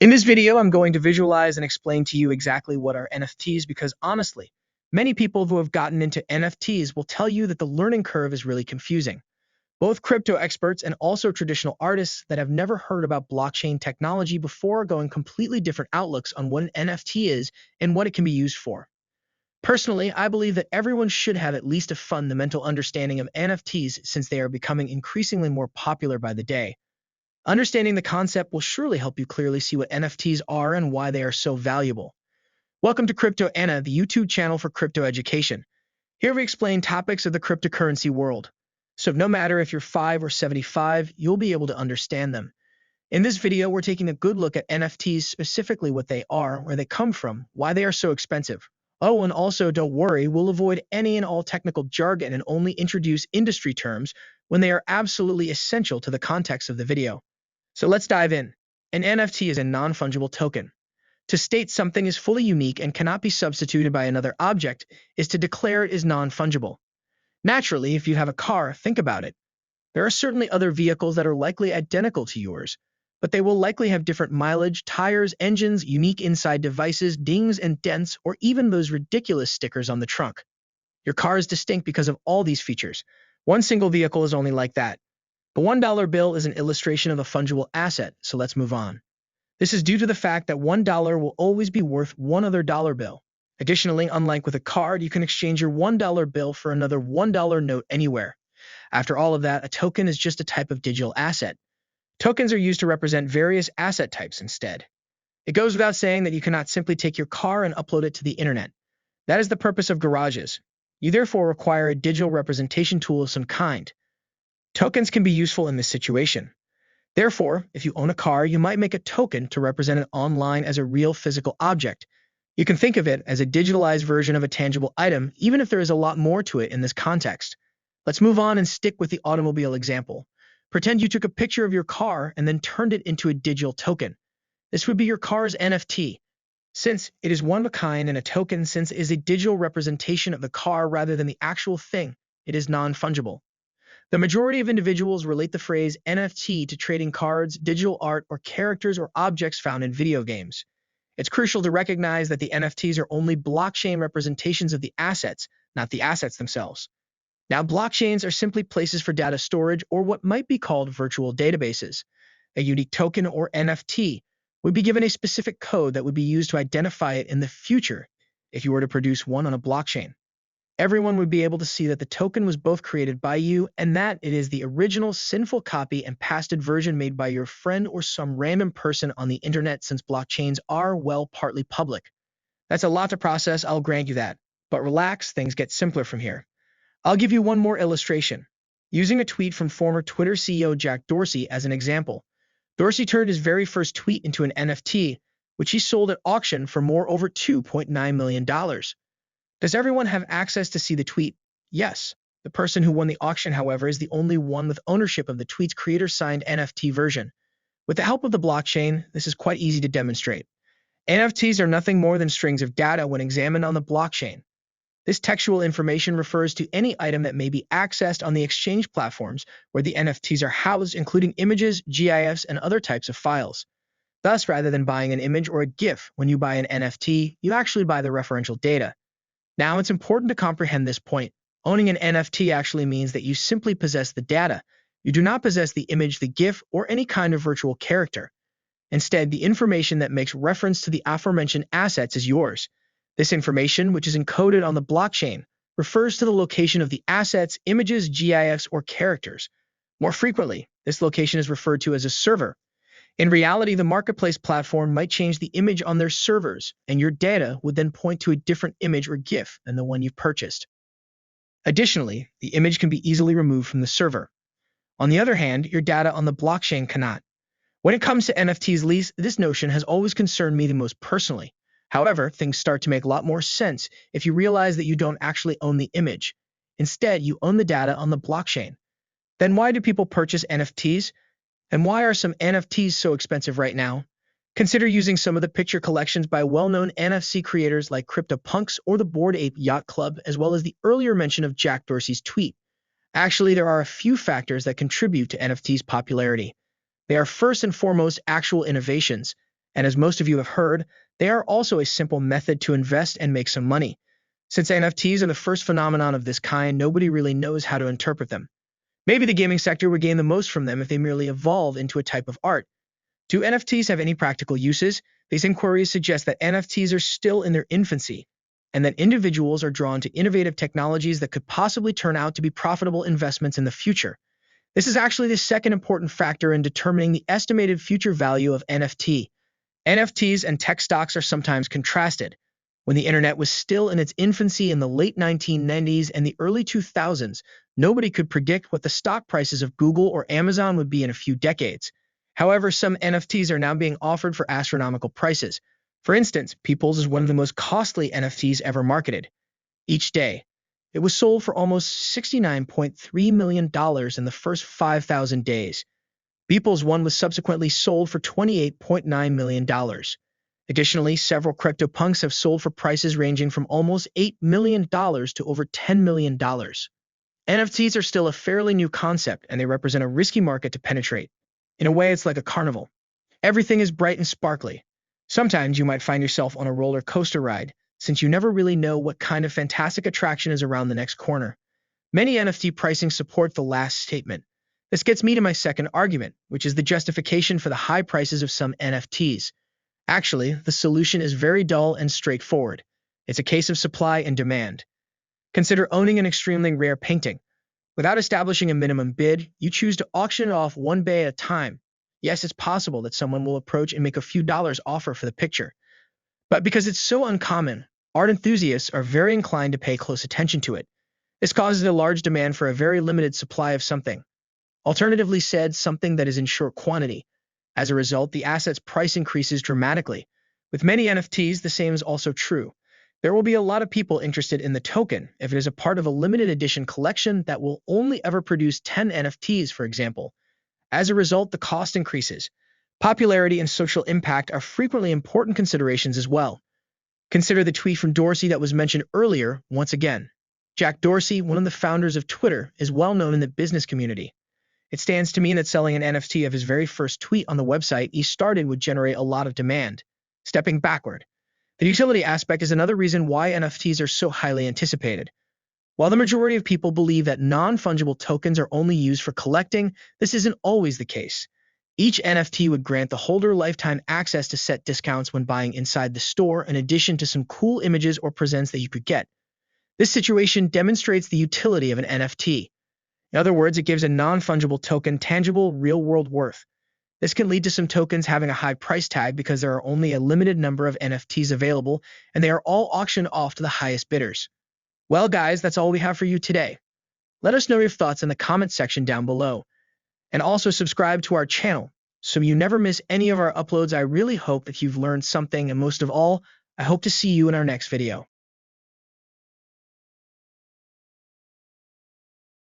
In this video, I'm going to visualize and explain to you exactly what are NFTs because honestly, many people who have gotten into NFTs will tell you that the learning curve is really confusing. Both crypto experts and also traditional artists that have never heard about blockchain technology before are going completely different outlooks on what an NFT is and what it can be used for. Personally, I believe that everyone should have at least a fundamental understanding of NFTs since they are becoming increasingly more popular by the day. Understanding the concept will surely help you clearly see what NFTs are and why they are so valuable. Welcome to Crypto Anna, the YouTube channel for crypto education. Here we explain topics of the cryptocurrency world. So no matter if you're 5 or 75, you'll be able to understand them. In this video, we're taking a good look at NFTs, specifically what they are, where they come from, why they are so expensive. Oh, and also don't worry, we'll avoid any and all technical jargon and only introduce industry terms when they are absolutely essential to the context of the video. So let's dive in. An NFT is a non-fungible token. To state something is fully unique and cannot be substituted by another object is to declare it is non-fungible. Naturally, if you have a car, think about it. There are certainly other vehicles that are likely identical to yours, but they will likely have different mileage, tires, engines, unique inside devices, dings and dents, or even those ridiculous stickers on the trunk. Your car is distinct because of all these features. One single vehicle is only like that. The $1 bill is an illustration of a fungible asset, so let's move on. This is due to the fact that $1 will always be worth one other dollar bill. Additionally, unlike with a card, you can exchange your $1 bill for another $1 note anywhere. After all of that, a token is just a type of digital asset. Tokens are used to represent various asset types instead. It goes without saying that you cannot simply take your car and upload it to the internet. That is the purpose of garages. You therefore require a digital representation tool of some kind. Tokens can be useful in this situation. Therefore, if you own a car, you might make a token to represent it online as a real physical object. You can think of it as a digitalized version of a tangible item, even if there is a lot more to it in this context. Let's move on and stick with the automobile example. Pretend you took a picture of your car and then turned it into a digital token. This would be your car's NFT. Since it is one of a kind and a token, since it is a digital representation of the car rather than the actual thing, it is non-fungible. The majority of individuals relate the phrase NFT to trading cards, digital art, or characters or objects found in video games. It's crucial to recognize that the NFTs are only blockchain representations of the assets, not the assets themselves. Now, blockchains are simply places for data storage or what might be called virtual databases. A unique token or NFT would be given a specific code that would be used to identify it in the future if you were to produce one on a blockchain. Everyone would be able to see that the token was both created by you and that it is the original sinful copy and pasted version made by your friend or some random person on the internet since blockchains are, well, partly public. That's a lot to process, I'll grant you that. But relax, things get simpler from here. I'll give you one more illustration. Using a tweet from former Twitter CEO Jack Dorsey as an example. Dorsey turned his very first tweet into an NFT, which he sold at auction for over $2.9 million. Does everyone have access to see the tweet? Yes. The person who won the auction, however, is the only one with ownership of the tweet's creator-signed NFT version. With the help of the blockchain, this is quite easy to demonstrate. NFTs are nothing more than strings of data when examined on the blockchain. This textual information refers to any item that may be accessed on the exchange platforms where the NFTs are housed, including images, GIFs, and other types of files. Thus, rather than buying an image or a GIF, when you buy an NFT, you actually buy the referential data. Now, it's important to comprehend this point. Owning an NFT actually means that you simply possess the data. You do not possess the image, the GIF, or any kind of virtual character. Instead, the information that makes reference to the aforementioned assets is yours. This information, which is encoded on the blockchain, refers to the location of the assets, images, GIFs, or characters. More frequently, this location is referred to as a server. In reality, the marketplace platform might change the image on their servers, and your data would then point to a different image or GIF than the one you've purchased. Additionally, the image can be easily removed from the server. On the other hand, your data on the blockchain cannot. When it comes to NFTs, this notion has always concerned me the most personally. However, things start to make a lot more sense if you realize that you don't actually own the image. Instead, you own the data on the blockchain. Then why do people purchase NFTs? And why are some NFTs so expensive right now? Consider using some of the picture collections by well-known NFC creators like CryptoPunks or the Bored Ape Yacht Club, as well as the earlier mention of Jack Dorsey's tweet. Actually, there are a few factors that contribute to NFTs' popularity. They are first and foremost actual innovations. And as most of you have heard, they are also a simple method to invest and make some money. Since NFTs are the first phenomenon of this kind, nobody really knows how to interpret them. Maybe the gaming sector would gain the most from them if they merely evolve into a type of art. Do NFTs have any practical uses? These inquiries suggest that NFTs are still in their infancy, and that individuals are drawn to innovative technologies that could possibly turn out to be profitable investments in the future. This is actually the second important factor in determining the estimated future value of NFT. NFTs and tech stocks are sometimes contrasted. When the internet was still in its infancy in the late 1990s and the early 2000s, nobody could predict what the stock prices of Google or Amazon would be in a few decades. However, some NFTs are now being offered for astronomical prices. For instance, People's is one of the most costly NFTs ever marketed. Each day, it was sold for almost $69.3 million in the first 5,000 days. Beeple's one was subsequently sold for $28.9 million. Additionally, several CryptoPunks have sold for prices ranging from almost $8 million to over $10 million. NFTs are still a fairly new concept, and they represent a risky market to penetrate. In a way, it's like a carnival. Everything is bright and sparkly. Sometimes you might find yourself on a roller coaster ride, since you never really know what kind of fantastic attraction is around the next corner. Many NFT pricing support the last statement. This gets me to my second argument, which is the justification for the high prices of some NFTs. Actually, the solution is very dull and straightforward. It's a case of supply and demand. Consider owning an extremely rare painting. Without establishing a minimum bid, you choose to auction it off one bay at a time. Yes, it's possible that someone will approach and make a few dollars offer for the picture. But because it's so uncommon, art enthusiasts are very inclined to pay close attention to it. This causes a large demand for a very limited supply of something. Alternatively said, something that is in short quantity. As a result, the asset's price increases dramatically. With many NFTs, the same is also true. There will be a lot of people interested in the token if it is a part of a limited edition collection that will only ever produce 10 NFTs, for example. As a result, the cost increases. Popularity and social impact are frequently important considerations as well. Consider the tweet from Dorsey that was mentioned earlier once again. Jack Dorsey, one of the founders of Twitter, is well known in the business community. It stands to mean that selling an NFT of his very first tweet on the website he started would generate a lot of demand. Stepping backward, the utility aspect is another reason why NFTs are so highly anticipated. While the majority of people believe that non-fungible tokens are only used for collecting, this isn't always the case. Each NFT would grant the holder lifetime access to set discounts when buying inside the store, in addition to some cool images or presents that you could get. This situation demonstrates the utility of an NFT. In other words, it gives a non-fungible token tangible, real-world worth. This can lead to some tokens having a high price tag because there are only a limited number of NFTs available, and they are all auctioned off to the highest bidders. Well, guys, that's all we have for you today. Let us know your thoughts in the comment section down below. And also subscribe to our channel so you never miss any of our uploads. I really hope that you've learned something, and most of all, I hope to see you in our next video.